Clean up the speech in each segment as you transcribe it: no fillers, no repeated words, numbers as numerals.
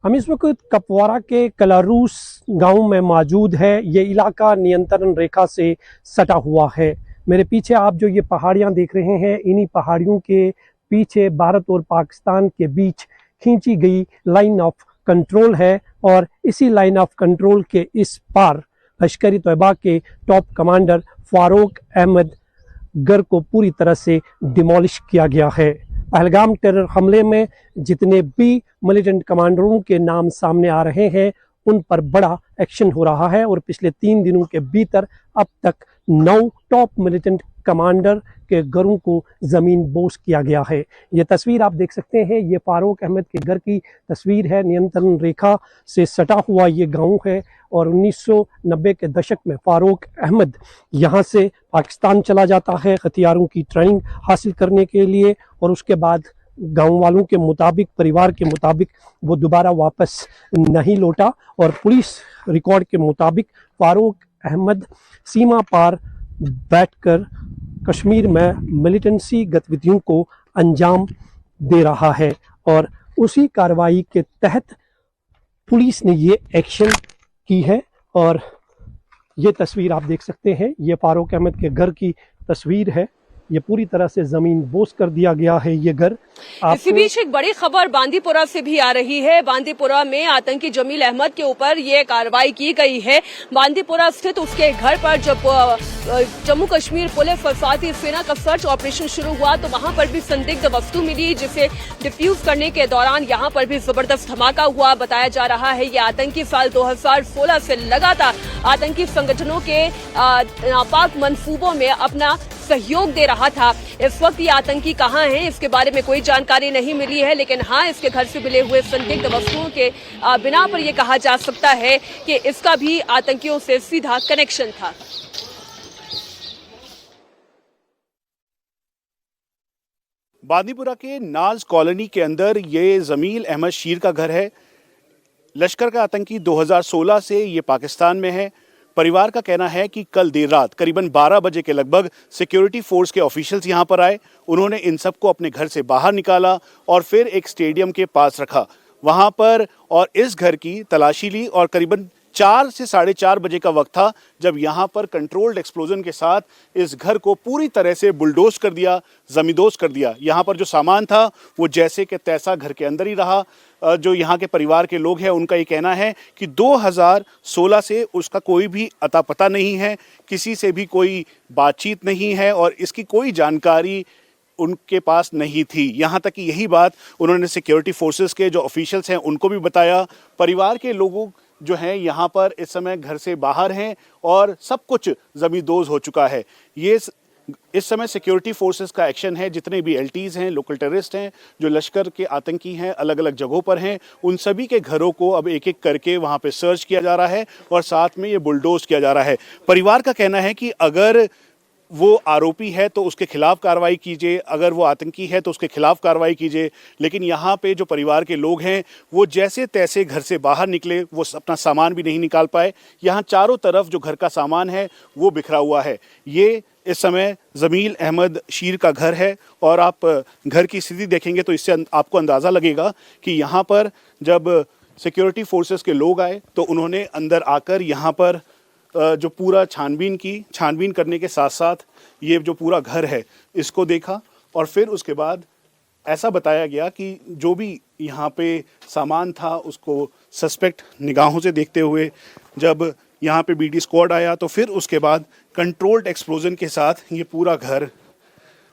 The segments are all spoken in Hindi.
हम इस वक्त कपवारा के कलारूस गांव में मौजूद है। ये इलाका नियंत्रण रेखा से सटा हुआ है। मेरे पीछे आप जो ये पहाड़ियां देख रहे हैं, इन्हीं पहाड़ियों के पीछे भारत और पाकिस्तान के बीच खींची गई लाइन ऑफ कंट्रोल है और इसी लाइन ऑफ कंट्रोल के इस पार लश्करी तैयबा के टॉप कमांडर फारूक अहमद घर को पूरी तरह से डिमोलिश किया गया है। पहलगाम टेरर हमले में जितने भी मिलिटेंट कमांडरों के नाम सामने आ रहे हैं, उन पर बड़ा एक्शन हो रहा है और पिछले 3 दिनों के भीतर अब तक 9 टॉप मिलिटेंट कमांडर के घरों को जमीन बोस किया गया है। ये तस्वीर आप देख सकते हैं, ये फारूक अहमद के घर की तस्वीर है। नियंत्रण रेखा से सटा हुआ ये गांव है और 1990 के दशक में फारूक अहमद यहाँ से पाकिस्तान चला जाता है हथियारों की ट्रेनिंग हासिल करने के लिए और उसके बाद गांव वालों के मुताबिक, परिवार के मुताबिक वो दोबारा वापस नहीं लौटा और पुलिस रिकॉर्ड के मुताबिक फारूक अहमद सीमा पार बैठकर कश्मीर में मिलिटेंसी गतिविधियों को अंजाम दे रहा है और उसी कार्रवाई के तहत पुलिस ने ये एक्शन की है। और ये तस्वीर आप देख सकते हैं, ये फारूक अहमद के घर की तस्वीर है। ये पूरी तरह से जमीन बोस कर दिया गया है ये घर। इसी बीच एक बड़ी खबर बांदीपुरा से भी आ रही है। बांदीपुरा में आतंकी जमील अहमद के ऊपर ये कार्रवाई की गई है। बांदीपुरा स्थित उसके घर पर जब जम्मू कश्मीर पुलिस और साथ ही सेना का सर्च ऑपरेशन शुरू हुआ तो वहां पर भी संदिग्ध वस्तु मिली, जिसे डिफ्यूज करने के दौरान यहां पर भी जबरदस्त धमाका हुआ। बताया जा रहा है ये आतंकी साल 2016 से लगातार आतंकी संगठनों के नापाक मंसूबों में अपना सहयोग दे रहा था। इस वक्त ये आतंकी कहां है, इसके बारे में कोई जानकारी नहीं मिली है, लेकिन हाँ, इसके घर से मिले हुए संदिग्ध वस्तुओं के बिना पर यह कहा जा सकता है कि इसका भी आतंकियों से सीधा कनेक्शन था। बांदीपुरा के नाज कॉलोनी के अंदर ये जमील अहमद शीर का घर है। लश्कर का आतंकी 2016 से ये पाकिस्तान में है। परिवार का कहना है कि कल देर रात करीबन 12 बजे के लगभग सिक्योरिटी फोर्स के ऑफिशियल्स यहां पर आए। उन्होंने इन सबको अपने घर से बाहर निकाला और फिर एक स्टेडियम के पास रखा वहां पर और इस घर की तलाशी ली और करीबन 4 से 4:30 बजे का वक्त था जब यहां पर कंट्रोल्ड एक्सप्लोजन के साथ इस घर को पूरी तरह से बुलडोज कर दिया, जमींदोज कर दिया। यहां पर जो सामान था वो जैसे कि तैसा घर के अंदर ही रहा। जो यहाँ के परिवार के लोग हैं उनका ये कहना है कि 2016 से उसका कोई भी अता पता नहीं है, किसी से भी कोई बातचीत नहीं है और इसकी कोई जानकारी उनके पास नहीं थी। यहाँ तक कि यही बात उन्होंने सिक्योरिटी फोर्सेस के जो ऑफिशियल्स हैं उनको भी बताया। परिवार के लोगों जो हैं यहाँ पर इस समय घर से बाहर हैं और सब कुछ जमींदोज हो चुका है। ये इस समय सिक्योरिटी फोर्सेस का एक्शन है। जितने भी एलटीज हैं, लोकल टेररिस्ट हैं, जो लश्कर के आतंकी हैं, अलग अलग जगहों पर हैं, उन सभी के घरों को अब एक एक करके वहाँ पे सर्च किया जा रहा है और साथ में ये बुलडोज किया जा रहा है। परिवार का कहना है कि अगर वो आरोपी है तो उसके खिलाफ कार्रवाई कीजिए, अगर वो आतंकी है तो उसके खिलाफ कार्रवाई कीजिए। लेकिन यहाँ पे जो परिवार के लोग हैं वो जैसे तैसे घर से बाहर निकले, वो अपना सामान भी नहीं निकाल पाए। यहाँ चारों तरफ जो घर का सामान है वो बिखरा हुआ है। ये इस समय जमील अहमद शीर का घर है और आप घर की स्थिति देखेंगे तो इससे आपको अंदाज़ा लगेगा कि यहाँ पर जब सिक्योरिटी फोर्सेस के लोग आए तो उन्होंने अंदर आकर यहाँ पर जो पूरा छानबीन करने के साथ साथ ये जो पूरा घर है इसको देखा और फिर उसके बाद ऐसा बताया गया कि जो भी यहाँ पे सामान था उसको सस्पेक्ट निगाहों से देखते हुए जब यहाँ पे बीडी स्क्वाड आया तो फिर उसके बाद कंट्रोल्ड एक्सप्लोजन के साथ ये पूरा घर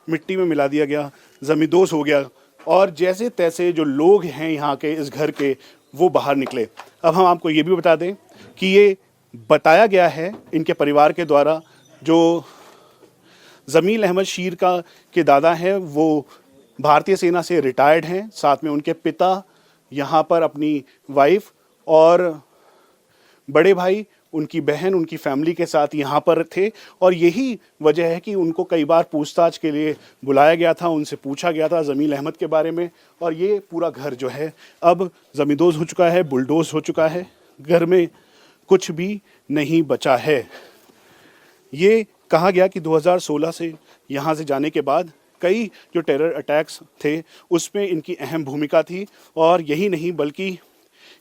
मिट्टी में मिला दिया गया, जमींदोज हो गया और जैसे तैसे जो लोग हैं यहाँ के इस घर के वो बाहर निकले। अब हम आपको ये भी बता दें कि ये बताया गया है इनके परिवार के द्वारा, जो जमील अहमद शीर के दादा हैं वो भारतीय सेना से रिटायर्ड हैं, साथ में उनके पिता यहाँ पर अपनी वाइफ और बड़े भाई, उनकी बहन, उनकी फैमिली के साथ यहाँ पर थे और यही वजह है कि उनको कई बार पूछताछ के लिए बुलाया गया था, उनसे पूछा गया था जमील अहमद के बारे में। और ये पूरा घर जो है अब जमींदोज हो चुका है, बुलडोज हो चुका है, घर में कुछ भी नहीं बचा है। ये कहा गया कि 2016 से यहाँ से जाने के बाद कई जो टेरर अटैक्स थे उसमें इनकी अहम भूमिका थी और यही नहीं बल्कि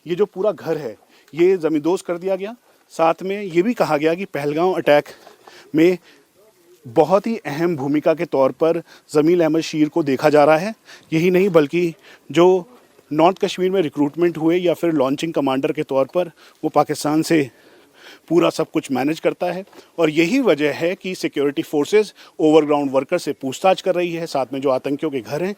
ये जो पूरा घर है ये ज़मींदोज कर दिया गया। साथ में ये भी कहा गया कि पहलगाम अटैक में बहुत ही अहम भूमिका के तौर पर जमील अहमद शीर को देखा जा रहा है। यही नहीं बल्कि जो नॉर्थ कश्मीर में रिक्रूटमेंट हुए या फिर लॉन्चिंग कमांडर के तौर पर वो पाकिस्तान से पूरा सब कुछ मैनेज करता है। और यही वजह है कि सिक्योरिटी फोर्सेस ओवरग्राउंड वर्कर से पूछताछ कर रही है। साथ में जो आतंकियों के घर हैं